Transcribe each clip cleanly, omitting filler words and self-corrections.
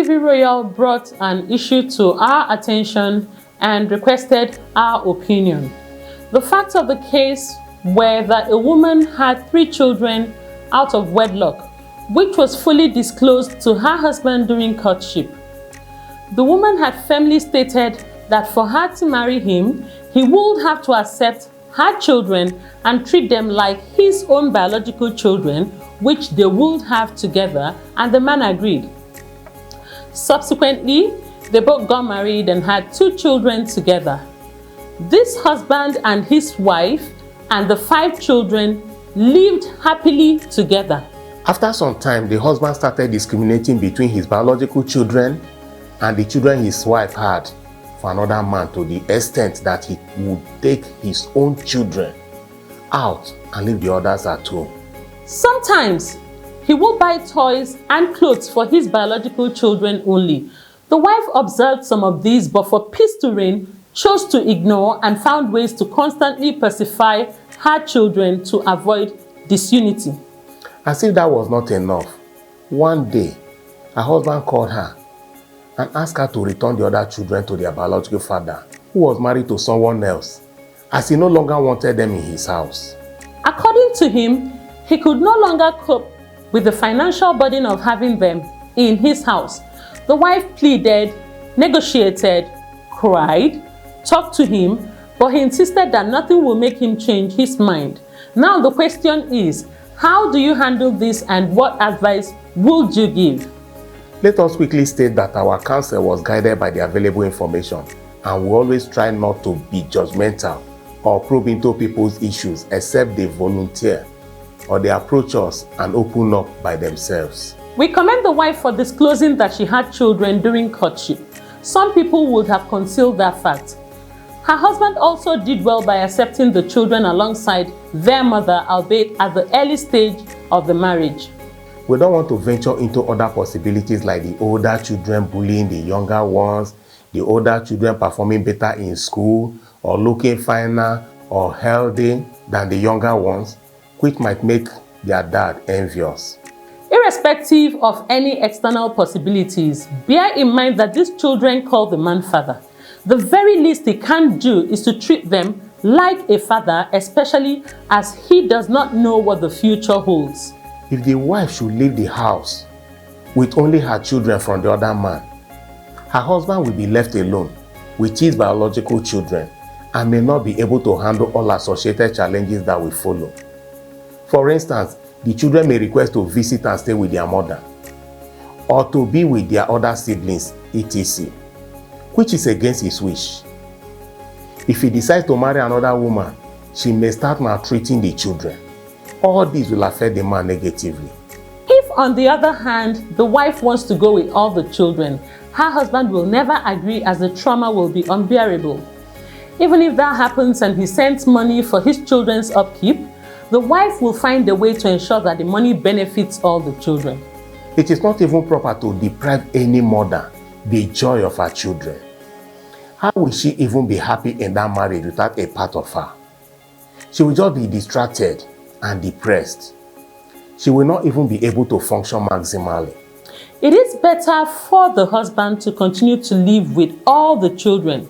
TV Royal brought an issue to our attention and requested our opinion. The facts of the case were that a woman had 3 children out of wedlock, which was fully disclosed to her husband during courtship. The woman had firmly stated that for her to marry him, he would have to accept her children and treat them like his own biological children, which they would have together, and the man agreed. Subsequently, they both got married and had 2 children together. This husband and his wife and the 5 children lived happily together. After some time, the husband started discriminating between his biological children and the children his wife had for another man, to the extent that he would take his own children out and leave the others at home. Sometimes he would buy toys and clothes for his biological children only. The wife observed some of these, but for peace to reign, chose to ignore and found ways to constantly pacify her children to avoid disunity. As if that was not enough, one day, her husband called her and asked her to return the other children to their biological father, who was married to someone else, as he no longer wanted them in his house. According to him, he could no longer cope with the financial burden of having them in his house. The wife pleaded, negotiated, cried, talked to him, but he insisted that nothing will make him change his mind. Now the question is, how do you handle this and what advice would you give? Let us quickly state that our counsel was guided by the available information, and we always try not to be judgmental or probe into people's issues except they volunteer or they approach us and open up by themselves. We commend the wife for disclosing that she had children during courtship. Some people would have concealed that fact. Her husband also did well by accepting the children alongside their mother, albeit at the early stage of the marriage. We don't want to venture into other possibilities like the older children bullying the younger ones, the older children performing better in school, or looking finer or healthy than the younger ones, which might make their dad envious. Irrespective of any external possibilities, bear in mind that these children call the man father. The very least he can do is to treat them like a father, especially as he does not know what the future holds. If the wife should leave the house with only her children from the other man, her husband will be left alone with his biological children and may not be able to handle all associated challenges that will follow. For instance, the children may request to visit and stay with their mother, or to be with their other siblings, etc., which is against his wish. If he decides to marry another woman, she may start maltreating the children. All this will affect the man negatively. If, on the other hand, the wife wants to go with all the children, her husband will never agree, as the trauma will be unbearable. Even if that happens and he sends money for his children's upkeep, the wife will find a way to ensure that the money benefits all the children. It is not even proper to deprive any mother the joy of her children. How will she even be happy in that marriage without a part of her? She will just be distracted and depressed. She will not even be able to function maximally. It is better for the husband to continue to live with all the children.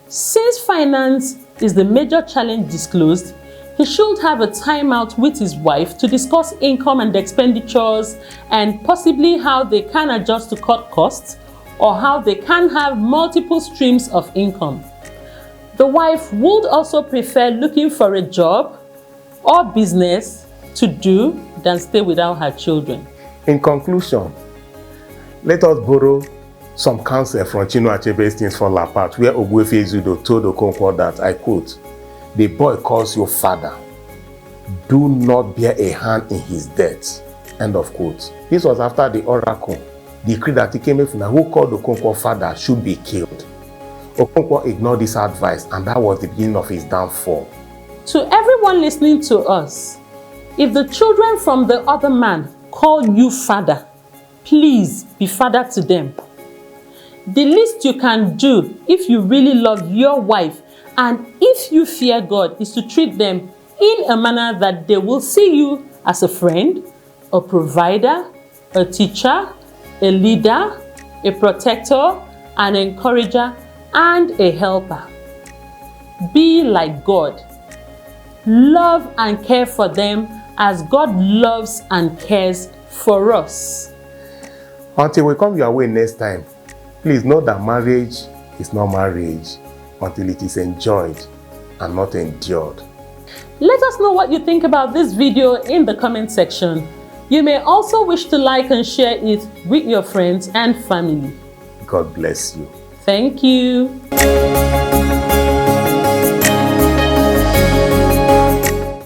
Since finance is the major challenge disclosed, he should have a time out with his wife to discuss income and expenditures and possibly how they can adjust to cut costs or how they can have multiple streams of income. The wife would also prefer looking for a job or business to do than stay without her children. In conclusion, let us borrow some counsel from Chinua Achebe's Things Fall Apart, where Ogbuefi Ezeudo told Okonkwo that, I quote, "The boy calls you father. Do not bear a hand in his death." End of quote. This was after the oracle decreed that Ikemefuna, who called Okonkwo father, should be killed. Okonkwo ignored this advice, and that was the beginning of his downfall. To everyone listening to us, if the children from the other man call you father, please be father to them. The least you can do if you really love your wife and if you fear God is to treat them in a manner that they will see you as a friend, a provider, a teacher, a leader, a protector, an encourager, and a helper. Be like God. Love and care for them as God loves and cares for us. Until we come your way next time, please know that marriage is not marriage until it is enjoyed and not endured. Let us know what you think about this video in the comment section. You may also wish to like and share it with your friends and family. God bless you. Thank you.